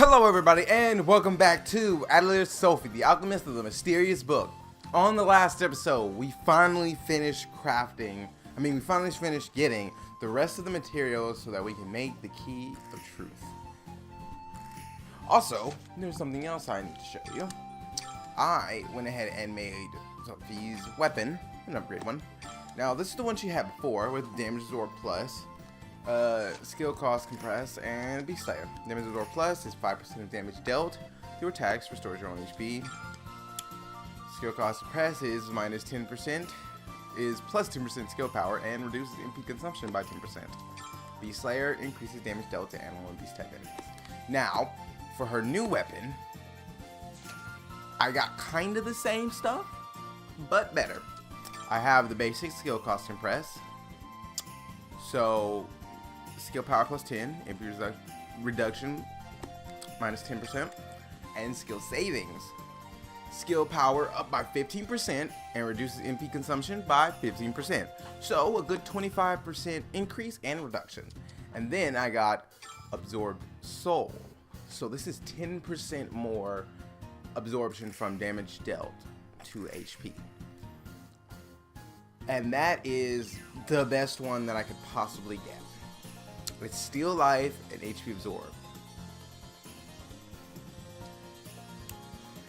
Hello everybody and welcome back to Atelier Sophie, the Alchemist of the Mysterious Book. On the last episode, we finally finished getting the rest of the materials so that we can make the Key of Truth. Also, there's something else I need to show you. I went ahead and made Sophie's weapon, an upgrade one. Now this is the one she had before with damage absorb plus. Skill cost compress and beast slayer. Damage absorb plus is 5% of damage dealt through attacks, restores your own HP. Skill cost suppress is minus 10%, is plus 10% skill power and reduces MP consumption by 10%. Beast slayer increases damage dealt to animal and beast type enemies. Now, for her new weapon, I got kind of the same stuff, but better. I have the basic skill cost compress. So skill power plus 10, MP reduction minus 10%, and skill savings. Skill power up by 15% and reduces MP consumption by 15%. So a good 25% increase and reduction. And then I got absorbed soul. So this is 10% more absorption from damage dealt to HP. And that is the best one that I could possibly get. It's Steal Life and HP Absorb.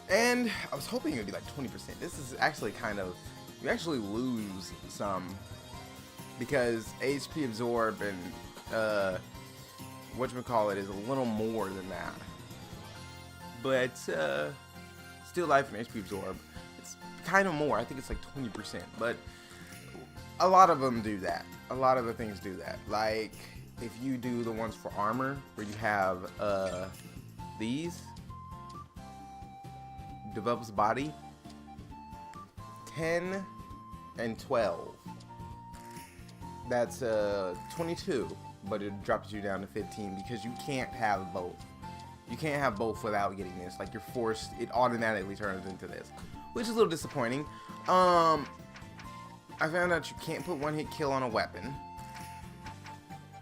And I was hoping it would be like 20%. This is actually kind of, you actually lose some because HP Absorb and whatchamacallit is a little more than that. But Steal Life and HP Absorb, it's kind of more. I think it's like 20%, but a lot of them do that. A lot of the things do that. Like if you do the ones for armor where you have these, develops body 10 and 12. That's 22, but it drops you down to 15 because you can't have both. You can't have both without getting this. Like you're forced, it automatically turns into this, which is a little disappointing. I found out you can't put one hit kill on a weapon.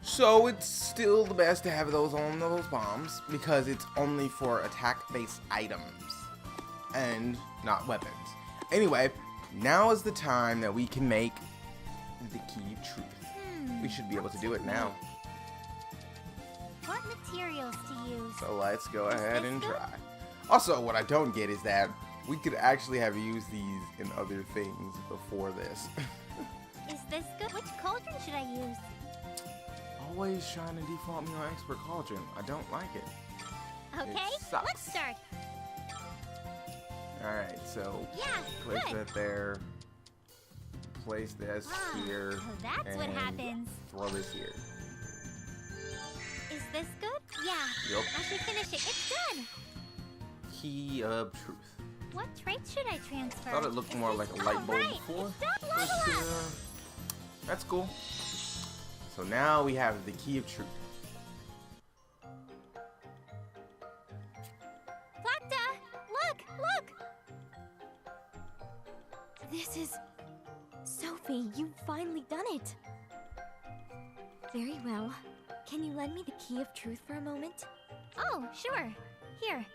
So it's still the best to have those on those bombs because it's only for attack-based items and not weapons. Anyway, now is the time that we can make the Key of Truth. We should be able to do it now. What materials to use? So let's go ahead and try. Also, what I don't get is that we could actually have used these in other things before this. Is this good? Which cauldron should I use? Always trying to default me on expert cauldron. I don't like it. Okay, It sucks. let's start. Alright, so Yeah, place good. that there. Place this here. So that's what and happens. Throw this here. Is this good? Yeah. Yup. I should finish it. It's done. Key of Truth. What traits should I transfer? I thought it looked more like a light bulb before. It's done. But, Level up. that's cool. So now we have the Key of Truth. Placta, look! This is... Sophie, you've finally done it. Very well. Can you lend me the Key of Truth for a moment? Oh, sure. Here.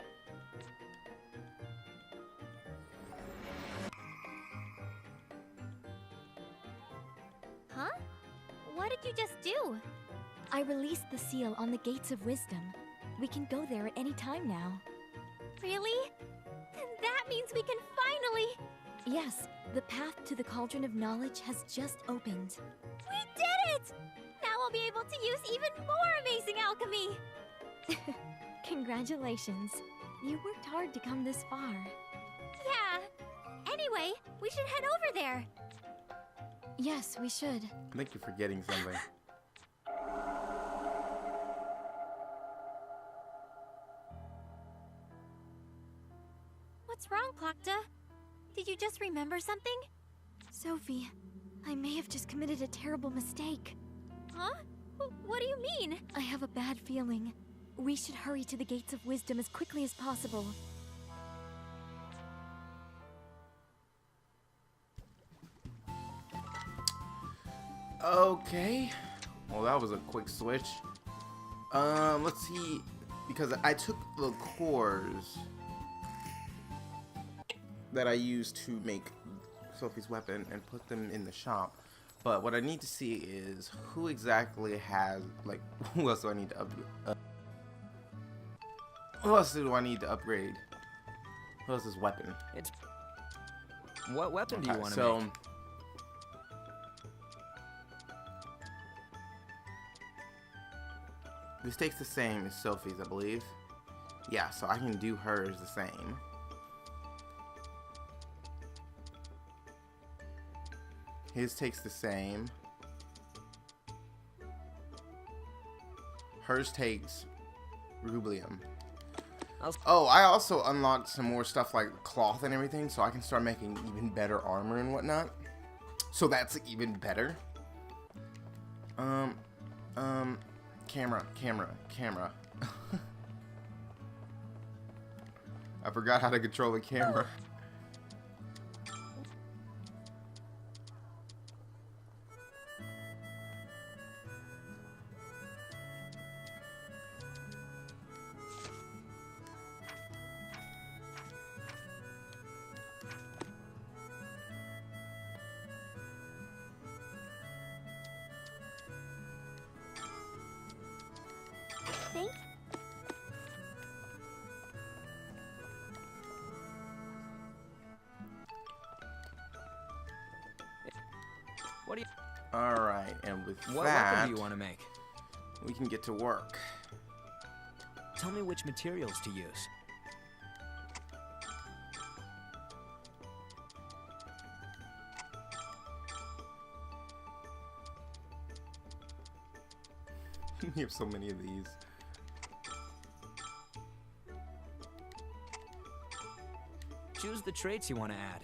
Huh? What did you just do? I released the seal on the Gates of Wisdom. We can go there at any time now. Really? Then that means we can finally... Yes, the path to the Cauldron of Knowledge has just opened. We did it! Now we'll be able to use even more amazing alchemy! Congratulations. You worked hard to come this far. Yeah. Anyway, we should head over there. Yes, we should. I think you're forgetting something. What's wrong, Placta? Did you just remember something? Sophie, I may have just committed a terrible mistake. Huh? What do you mean? I have a bad feeling. We should hurry to the Gates of Wisdom as quickly as possible. Okay. Well, that was a quick switch. Let's see. because I took the cores that I used to make Sophie's weapon and put them in the shop. But what I need to see is who exactly has, like, who else do I need to upgrade? Who else do I need to upgrade? Who else's weapon? What weapon do you want to make? This takes the same as Sophie's, I believe. Yeah, so I can do hers the same. His takes the same. Hers takes rubidium. Oh, I also unlocked some more stuff like cloth and everything, so I can start making even better armor and whatnot. So that's even better. Camera. I forgot how to control the camera. Thanks. What do you? All right, and with What that, weapon do you want to make? we can get to work. Tell me which materials to use. We have so many of these. Choose the traits you want to add.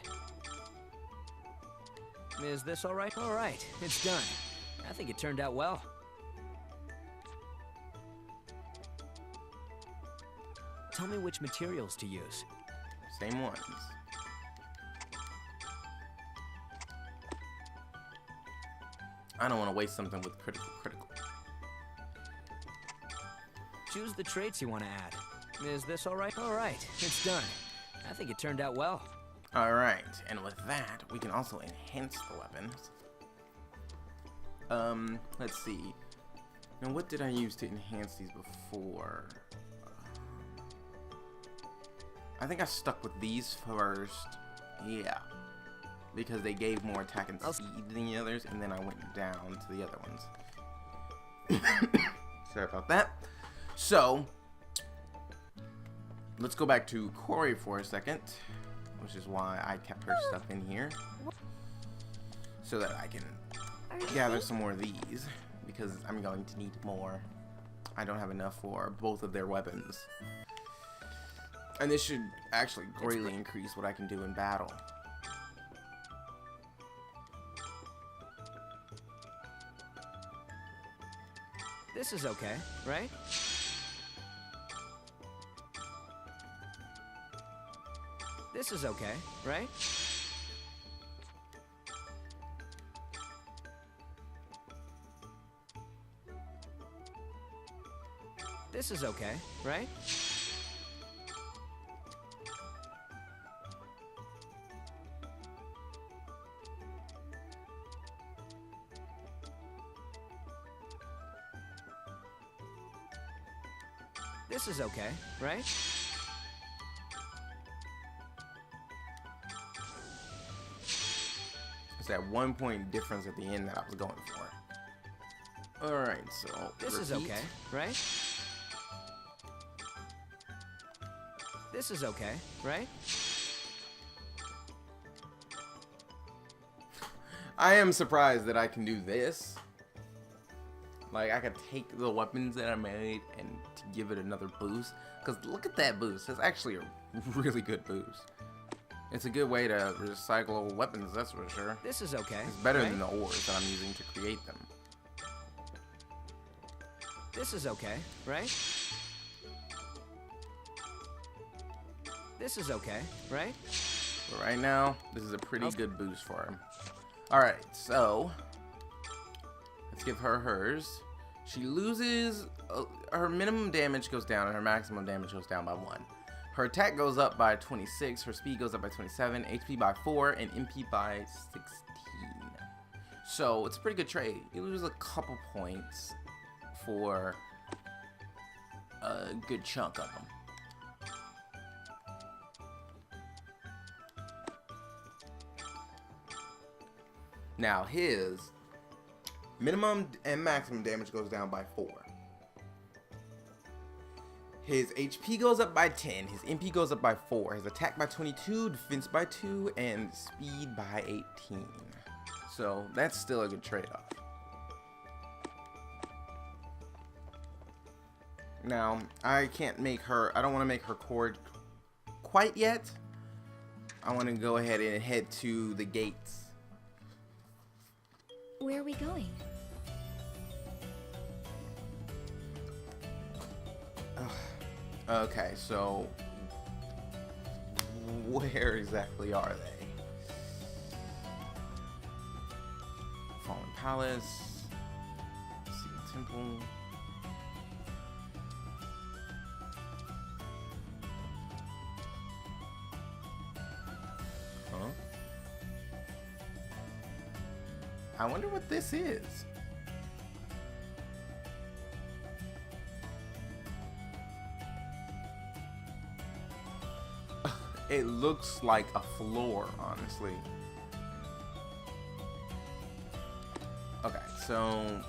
Is this all right? All right, it's done. I think it turned out well. Tell me which materials to use. Same ones. I don't want to waste something with critical. Choose the traits you want to add. Is this all right? All right, it's done. I think it turned out well. All right, and with that, we can also enhance the weapons. Let's see. Now, what did I use to enhance these before? I think I stuck with these first. Yeah. Because they gave more attack and speed than the others, and then I went down to the other ones. Sorry about that. So, let's go back to Corey for a second, which is why I kept her stuff in here. So that I can gather some more of these, because I'm going to need more. I don't have enough for both of their weapons. And this should actually greatly increase what I can do in battle. This is okay, right? This is okay, right? This is okay, right? This is okay, right? It's that 1 point difference at the end that I was going for. Alright, so This is okay, right? This is okay, right? I am surprised that I can do this. Like, I could take the weapons that I made and to give it another boost. Because look at that boost. It's actually a really good boost. It's a good way to recycle weapons, that's for sure. This is okay. It's better right? than the ores that I'm using to create them. This is okay, right? This is okay, right? But right now, this is a pretty good boost for him. Alright, so let's give her hers. She loses, her minimum damage goes down and her maximum damage goes down by 1. Her attack goes up by 26, her speed goes up by 27, HP by 4, and MP by 16. So it's a pretty good trade. You lose a couple points for a good chunk of them. Now his minimum and maximum damage goes down by 4. His HP goes up by 10, his MP goes up by 4, his attack by 22, defense by 2, and speed by 18. So that's still a good trade-off. Now, I can't make her, I don't want to make her cord quite yet. I want to go ahead and head to the gates. Where are we going? Okay, so where exactly are they? Fallen Palace, Secret Temple. Huh? I wonder what this is. It looks like a floor, honestly. Okay, so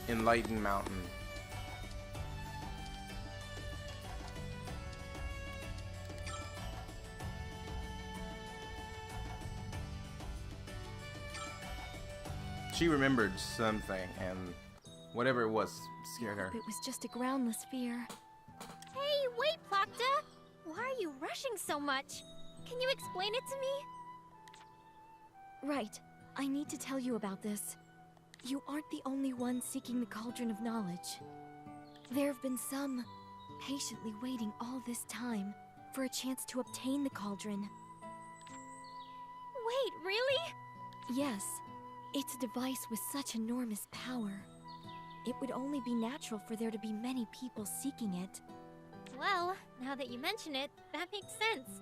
Enlightened Mountain. She remembered something, and whatever it was scared her. It was just a groundless fear. Hey, wait, Plakta! Why are you rushing so much? Can you explain it to me? Right. I need to tell you about this. You aren't the only one seeking the Cauldron of Knowledge. There have been some patiently waiting all this time for a chance to obtain the Cauldron. Wait, really? Yes. It's a device with such enormous power. It would only be natural for there to be many people seeking it. Well, now that you mention it, that makes sense.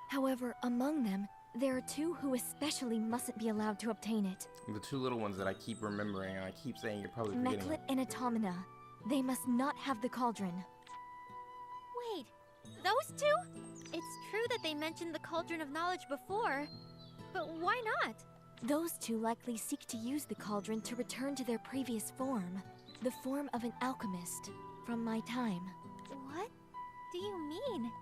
However, among them, there are 2 who especially mustn't be allowed to obtain it. The 2 little ones that I keep remembering, and I keep saying you're probably forgetting. Meklet and Automina. They must not have the Cauldron. Wait, those 2? It's true that they mentioned the Cauldron of Knowledge before, but why not? Those 2 likely seek to use the Cauldron to return to their previous form. The form of an alchemist, from my time. What do you mean?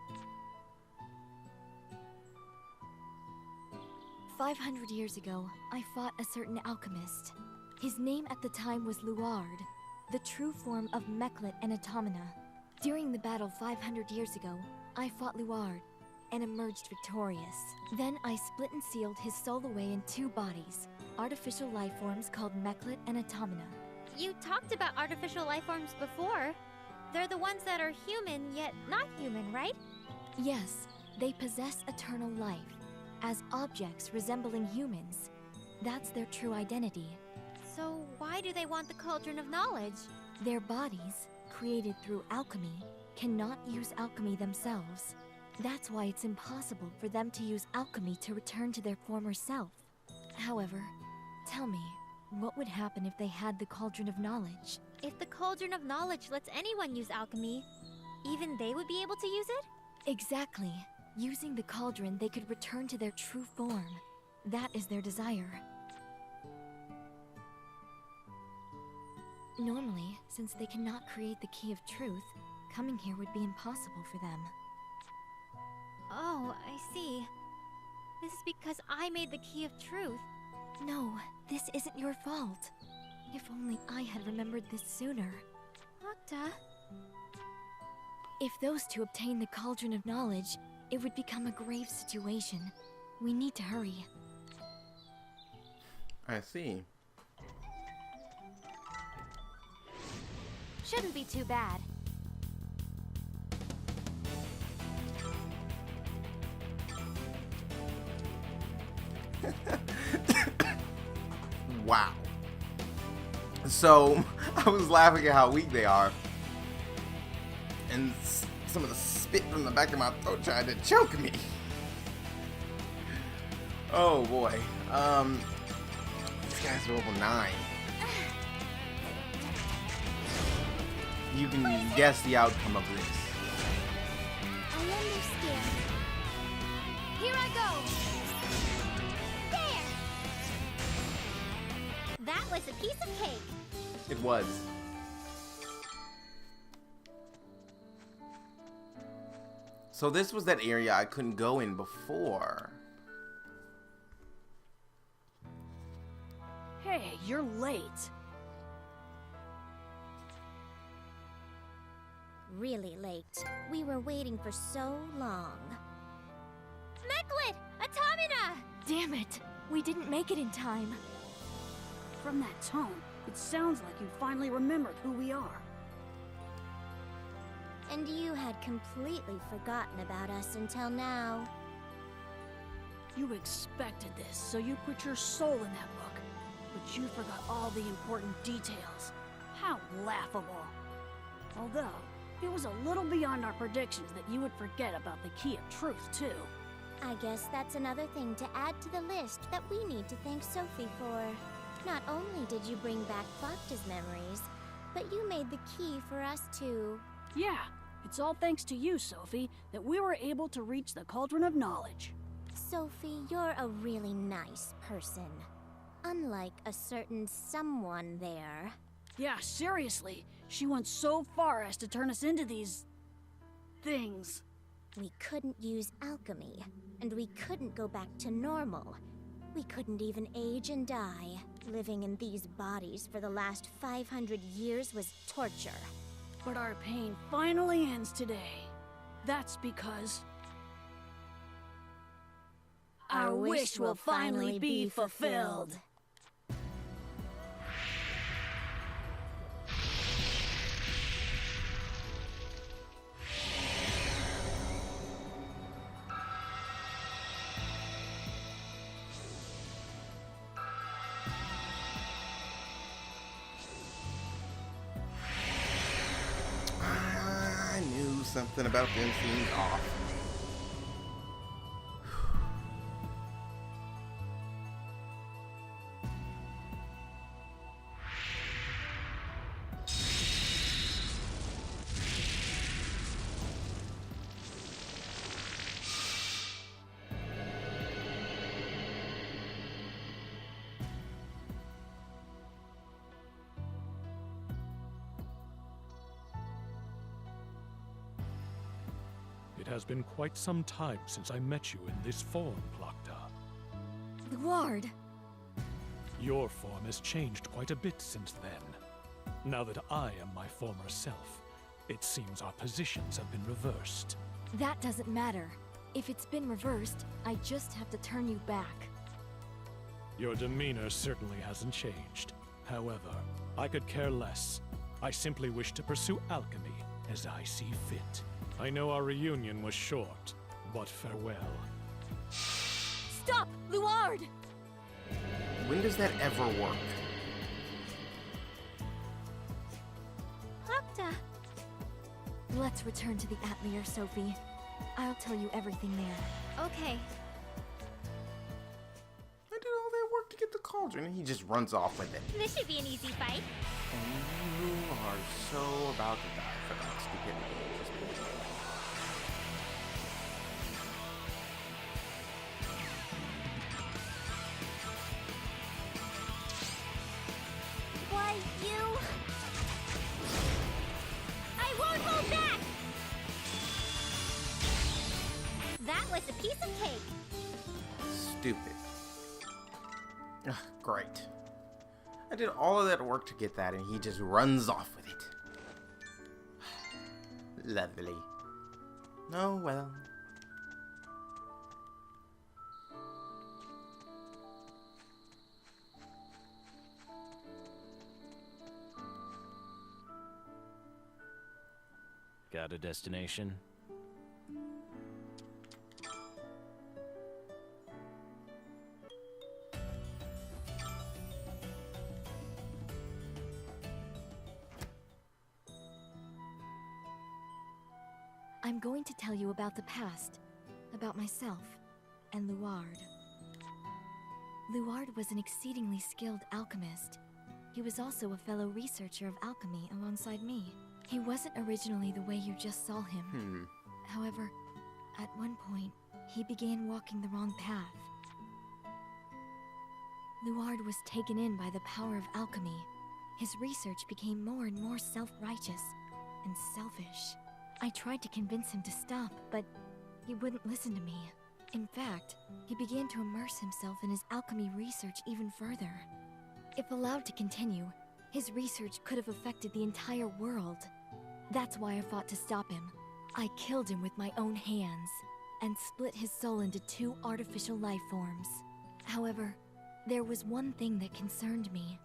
500 years ago, I fought a certain alchemist. His name at the time was Luard, the true form of Meklet and Automina. During the battle 500 years ago, I fought Luard and emerged victorious. Then I split and sealed his soul away in 2 bodies, artificial life forms called Meklet and Automina. You talked about artificial life forms before. They're the ones that are human, yet not human, right? Yes, they possess eternal life, as objects resembling humans. That's their true identity. So why do they want the Cauldron of Knowledge? Their bodies, created through alchemy, cannot use alchemy themselves. That's why it's impossible for them to use alchemy to return to their former self. However, tell me, what would happen if they had the Cauldron of Knowledge? If the Cauldron of Knowledge lets anyone use alchemy, even they would be able to use it? Exactly. Using the Cauldron, they could return to their true form. That is their desire. Normally, since they cannot create the Key of Truth, coming here would be impossible for them. Oh, I see. This is because I made the Key of Truth. No, this isn't your fault. If only I had remembered this sooner. Octa? If those 2 obtain the Cauldron of Knowledge, it would become a grave situation. We need to hurry. I see. Shouldn't be too bad. So I was laughing at how weak they are. And some of the spit from the back of my throat tried to choke me. Oh boy. This guy's level 9. You can guess the outcome of this. I understand. Here I go. There. That was a piece of cake. It was. So this was that area I couldn't go in before. Hey, you're late. Really late. We were waiting for so long. Meklet! Atamina! Damn it! We didn't make it in time. From that tone, it sounds like you finally remembered who we are. And you had completely forgotten about us until now. You expected this, so you put your soul in that book. But you forgot all the important details. How laughable. Although, it was a little beyond our predictions that you would forget about the key of truth, too. I guess that's another thing to add to the list that we need to thank Sophie for. Not only did you bring back Plachta's memories, but you made the key for us too. Yeah, it's all thanks to you, Sophie, that we were able to reach the Cauldron of Knowledge. Sophie, you're a really nice person. Unlike a certain someone there. Yeah, seriously, she went so far as to turn us into these... things. We couldn't use alchemy, and we couldn't go back to normal. We couldn't even age and die. Living in these bodies for the last 500 years was torture. But our pain finally ends today. That's because... our wish will finally be fulfilled. I knew something about them seemed off. It has been quite some time since I met you in this form, Plachta. Luard! Your form has changed quite a bit since then. Now that I am my former self, it seems our positions have been reversed. That doesn't matter. If it's been reversed, I just have to turn you back. Your demeanor certainly hasn't changed. However, I could care less. I simply wish to pursue alchemy as I see fit. I know our reunion was short, but farewell. Stop! Luard! When does that ever work? Plachta! Let's return to the Atelier Sophie. I'll tell you everything there. Okay. I did all that work to get the cauldron and he just runs off with it. This should be an easy fight. And you are so about to die for that stupidity. Why, you... I won't hold back! That was a piece of cake. Stupid. Ugh, great. I did all of that work to get that and he just runs off with it. Lovely. Oh well. Got a destination? I'm going to tell you about the past, about myself, and Luard. Luard was an exceedingly skilled alchemist. He was also a fellow researcher of alchemy alongside me. He wasn't originally the way you just saw him. However, at one point, he began walking the wrong path. Luard was taken in by the power of alchemy. His research became more and more self-righteous and selfish. I tried to convince him to stop, but he wouldn't listen to me. In fact, he began to immerse himself in his alchemy research even further. If allowed to continue, his research could have affected the entire world. That's why I fought to stop him. I killed him with my own hands, and split his soul into 2 artificial life forms. However, there was one thing that concerned me.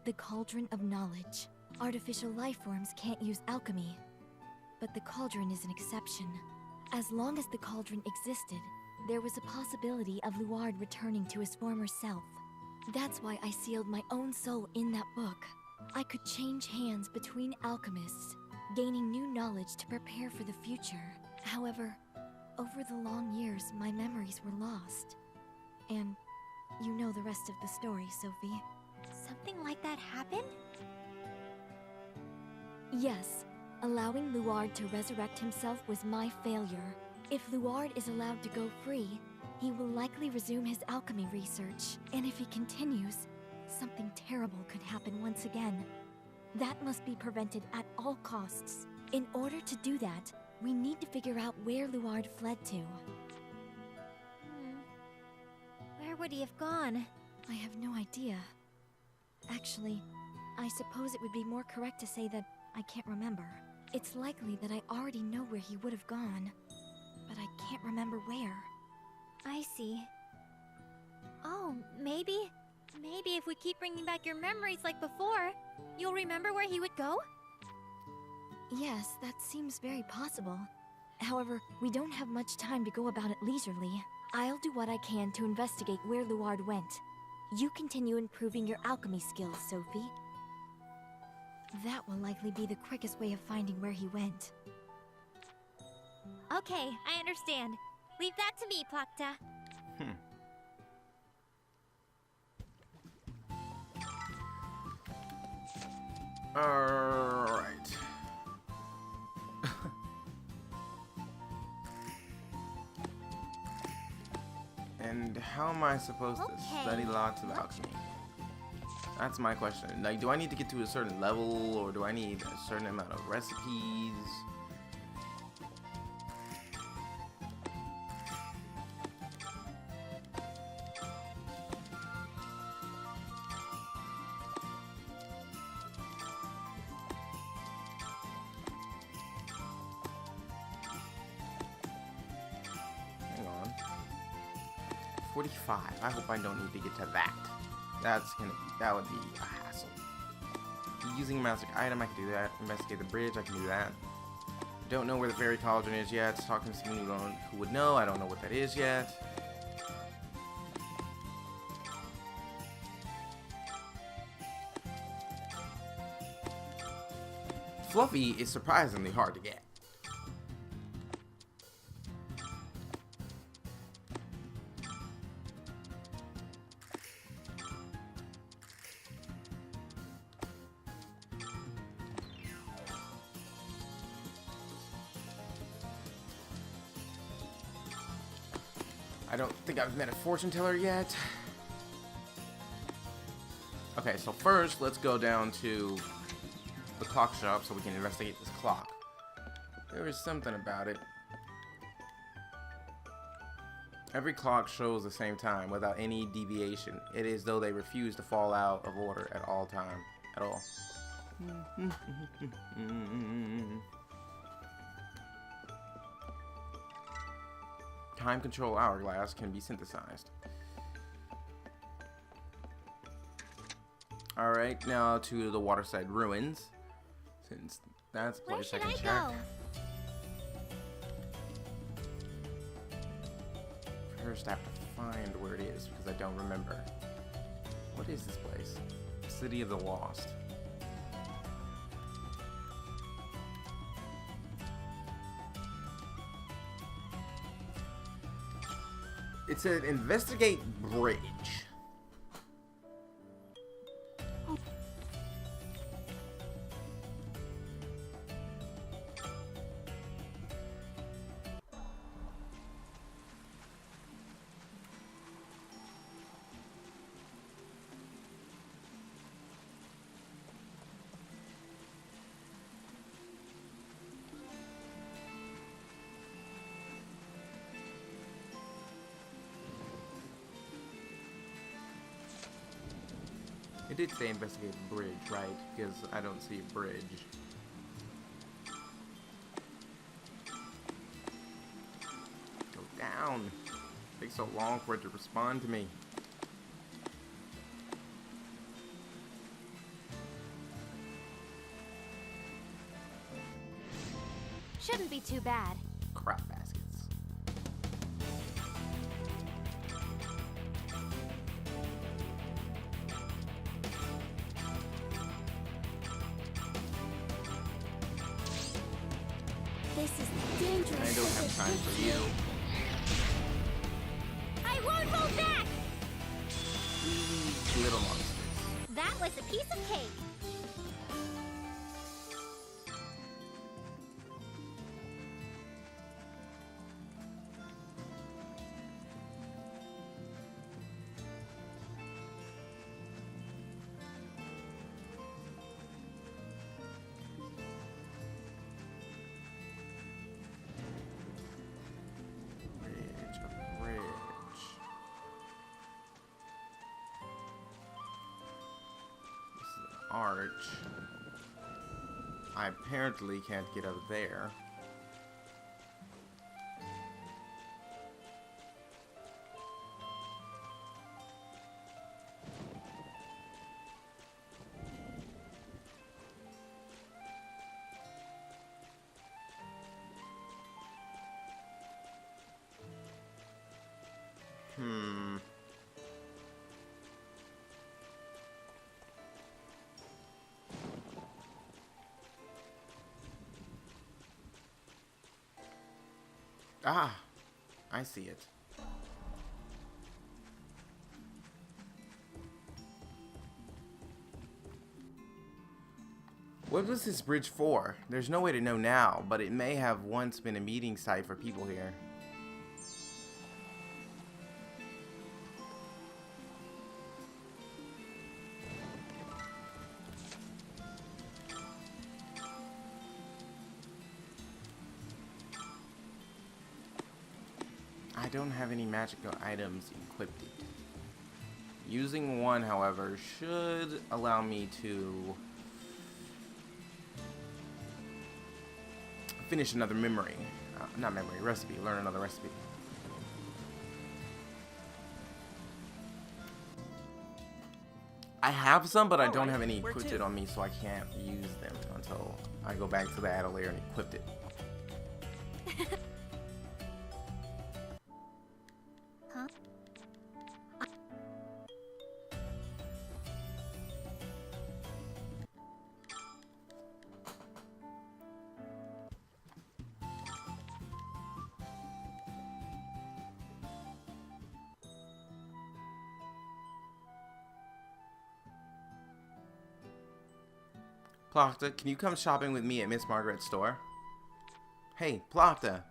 The Cauldron of Knowledge. Artificial life forms can't use alchemy, but the Cauldron is an exception. As long as the Cauldron existed, there was a possibility of Luard returning to his former self. That's why I sealed my own soul in that book. I could change hands between alchemists, gaining new knowledge to prepare for the future. However, over the long years, my memories were lost. And you know the rest of the story, Sophie. Something like that happened? Yes, allowing Luard to resurrect himself was my failure. If Luard is allowed to go free, he will likely resume his alchemy research. And if he continues, something terrible could happen once again. That must be prevented at all costs. In order to do that, we need to figure out where Luard fled to. Where would he have gone? I have no idea. Actually, I suppose it would be more correct to say that I can't remember. It's likely that I already know where he would have gone, but I can't remember where. I see. Oh, maybe if we keep bringing back your memories like before, you'll remember where he would go? Yes, that seems very possible. However, we don't have much time to go about it leisurely. I'll do what I can to investigate where Luard went. You continue improving your alchemy skills, Sophie. That will likely be the quickest way of finding where he went. Okay, I understand. Leave that to me, Plakta. Alright. And how am I supposed to study lots of alchemy? That's my question. Like, do I need to get to a certain level, or do I need a certain amount of recipes? Hang on. 45. I hope I don't need to get to that. That would be a hassle. Using a magic item, I can do that. Investigate the bridge, I can do that. Don't know where the fairy cauldron is yet. Talking to someone who would know, I don't know what that is yet. Fluffy is surprisingly hard to get. I don't think I've met a fortune teller yet. Okay, so first let's go down to the clock shop so we can investigate this clock. There is something about it. Every clock shows the same time without any deviation. It is though they refuse to fall out of order at all time. At all. Time control hourglass can be synthesized. Alright, now to the waterside ruins. Since that's the place I can check. First I have to find where it is because I don't remember. What is this place? City of the Lost. It said investigate bridge. It did say investigate the bridge, right? Because I don't see a bridge. Go down. Takes so long for it to respond to me. Shouldn't be too bad. Crap baskets. This is dangerous. I don't have time for you. I won't hold back! Little monsters. That was a piece of cake. A bridge. This is an arch. I apparently can't get up there. Ah, I see it. What was this bridge for? There's no way to know now, but it may have once been a meeting site for people here. I don't have any magical items equipped yet. Using one, however, should allow me to finish another memory. Not memory, recipe. Learn another recipe. I have some, but I don't have any where equipped to? on me, so I can't use them until I go back to the Atelier and equip it. Huh? Plachta, can you come shopping with me at Miss Margaret's store? Hey, Plachta.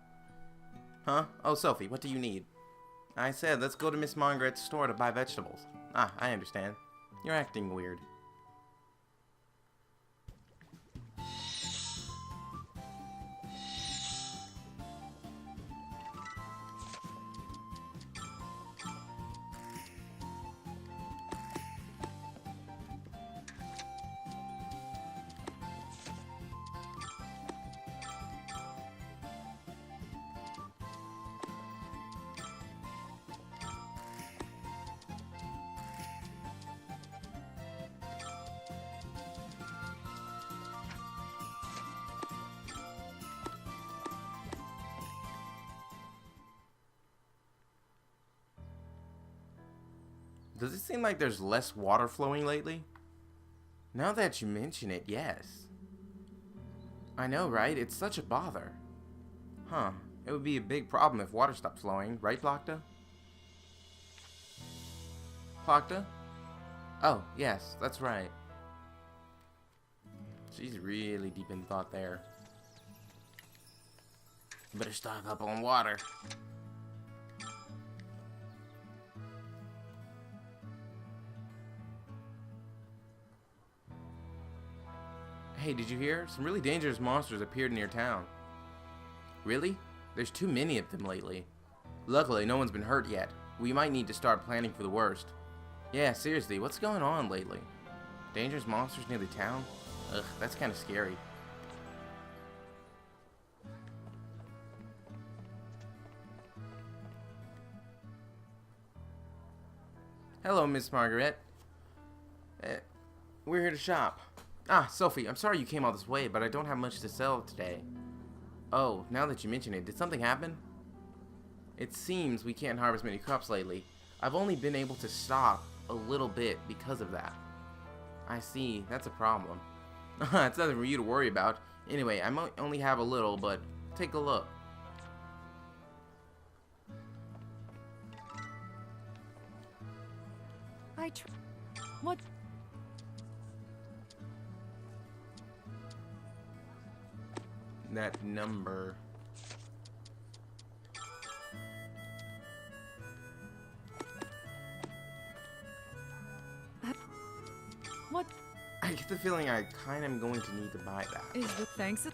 Huh? Oh, Sophie, what do you need? I said, let's go to Miss Margaret's store to buy vegetables. Ah, I understand. You're acting weird. Does it seem like there's less water flowing lately? Now that you mention it, yes. I know, right? It's such a bother. Huh. It would be a big problem if water stopped flowing, right, Plachta? Plakta? Oh, yes, that's right. She's really deep in thought there. Better stock up on water. Hey, did you hear? Some really dangerous monsters appeared near town. Really? There's too many of them lately. Luckily, no one's been hurt yet. We might need to start planning for the worst. Yeah, seriously, what's going on lately? Dangerous monsters near the town? Ugh, that's kind of scary. Hello, Miss Margaret. We're here to shop. Ah, Sophie, I'm sorry you came all this way, but I don't have much to sell today. Oh, now that you mention it, did something happen? It seems we can't harvest many crops lately. I've only been able to stock a little bit because of that. I see, that's a problem. It's nothing for you to worry about. Anyway, I might only have a little, but take a look. What? That number. What? I get the feeling I kind of am going to need to buy that. Is the thanks?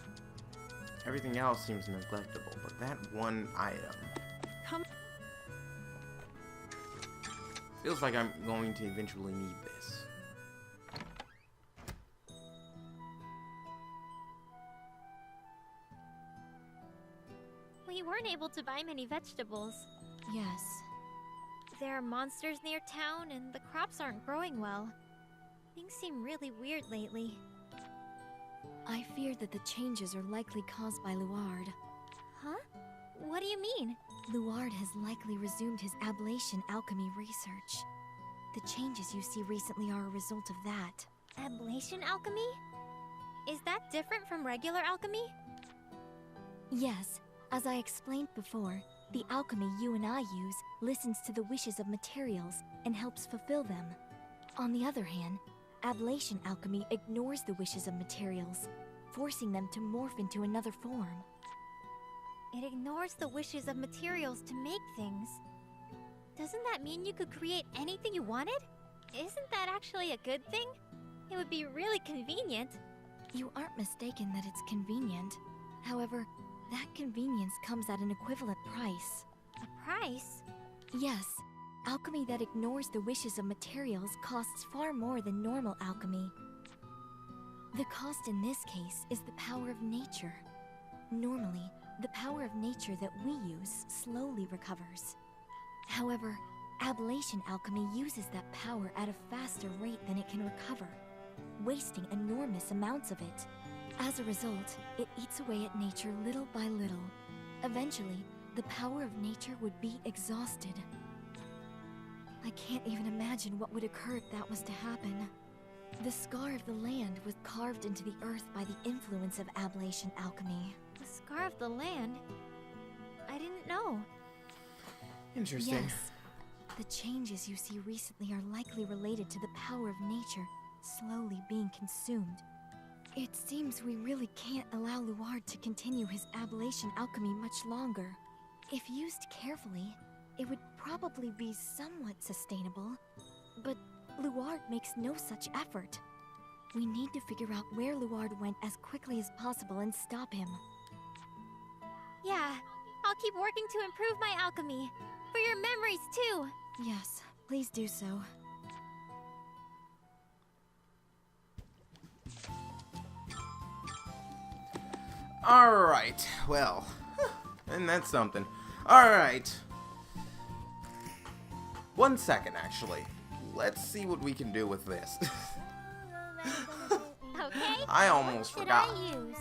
Everything else seems neglectable, but that one item Come. feels like I'm going to eventually need this. We weren't able to buy many vegetables. Yes. There are monsters near town, and the crops aren't growing well. Things seem really weird lately. I fear that the changes are likely caused by Luard. Huh? What do you mean? Luard has likely resumed his ablation alchemy research. The changes you see recently are a result of that. Ablation alchemy? Is that different from regular alchemy? Yes, as I explained before, the alchemy you and I use listens to the wishes of materials and helps fulfill them. On the other hand, ablation alchemy ignores the wishes of materials, forcing them to morph into another form. It ignores the wishes of materials to make things. Doesn't that mean you could create anything you wanted? Isn't that actually a good thing? It would be really convenient. You aren't mistaken that it's convenient. However, that convenience comes at an equivalent price. A price? Yes, alchemy that ignores the wishes of materials costs far more than normal alchemy. The cost in this case is the power of nature. Normally, the power of nature that we use slowly recovers. However, ablation alchemy uses that power at a faster rate than it can recover, wasting enormous amounts of it. As a result, it eats away at nature little by little. Eventually, the power of nature would be exhausted. I can't even imagine what would occur if that was to happen. The scar of the land was carved into the earth by the influence of ablation alchemy. The scar of the land? I didn't know. Interesting. Yes. The changes you see recently are likely related to the power of nature slowly being consumed. It seems we really can't allow Luard to continue his ablation alchemy much longer. If used carefully, it would probably be somewhat sustainable. But Luard makes no such effort. We need to figure out where Luard went as quickly as possible and stop him. Yeah, I'll keep working to improve my alchemy. For your memories, too. Yes, please do so. Alright, well, and that's something. Alright. 1 second, actually. Let's see what we can do with this. Okay. I almost What should forgot. I use?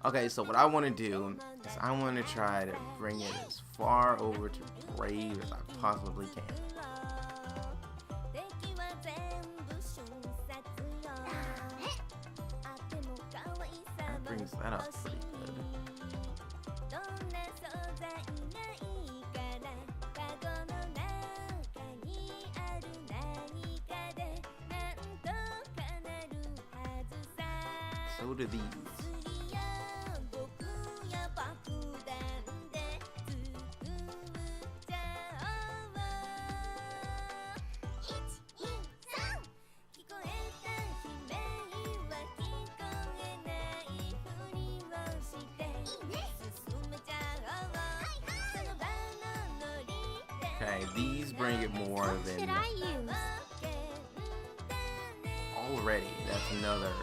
Okay, so what I want to do is I want to try to bring it as far over to Brave as I possibly can. That brings that up pretty good. So do these. Okay, these bring it more What should than I use? already.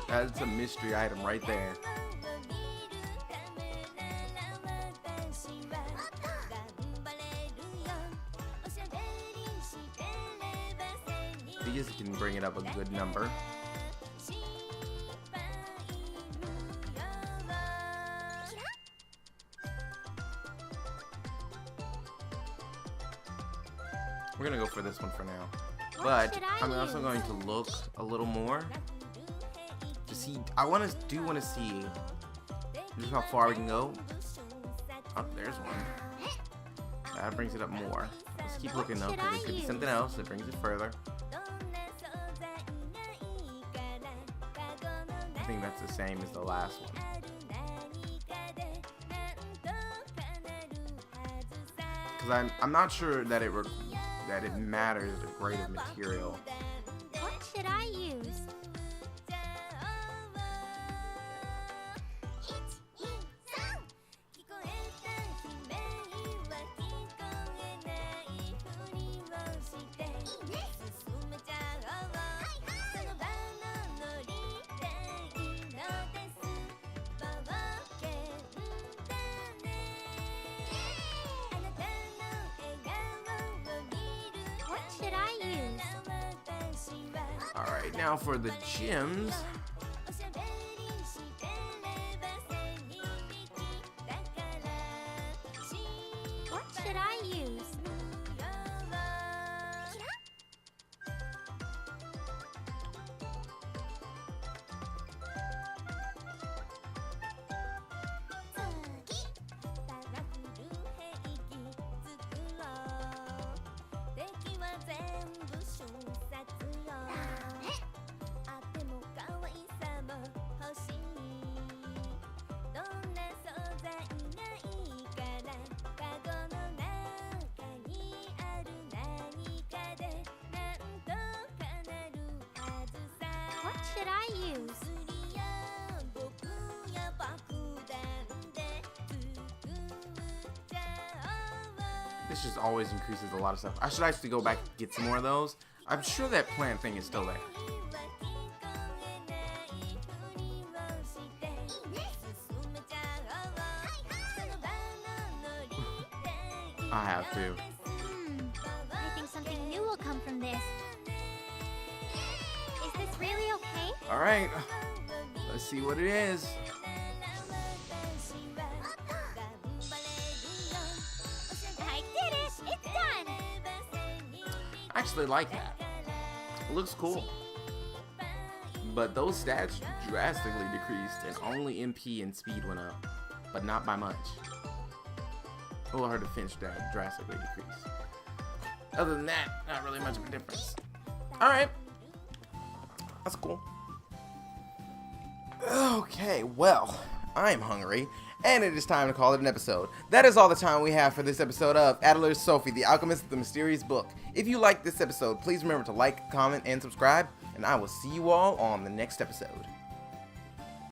That's a mystery item right there. These can bring it up a good number. We're gonna go for this one for now. But should I I'm also use? going to look a little more to see. I want to see just how far we can go. Oh, there's one. That brings it up more. Let's keep looking though, because there could be something else that brings it further. I think that's the same as the last one. Because I'm not sure that it matters the grade of material. What should I use? What should I use? Alright, now for the gems. What should I use? What should I use? This just always increases a lot of stuff. I should actually go back and get some more of those. I'm sure that plant thing is still there. I have to. I think something new will come from this. Is this really okay? Alright, let's see what it is. I did it! It's done! I actually like that. It looks cool. But those stats drastically decreased, and only MP and speed went up, but not by much. Oh, her defense drastically decreased. Other than that, not really much of a difference. Alright. That's cool. Okay, well, I'm hungry, and it is time to call it an episode. That is all the time we have for this episode of Atelier Sophie, the Alchemist, the Mysterious Book. If you liked this episode, please remember to like, comment, and subscribe, and I will see you all on the next episode.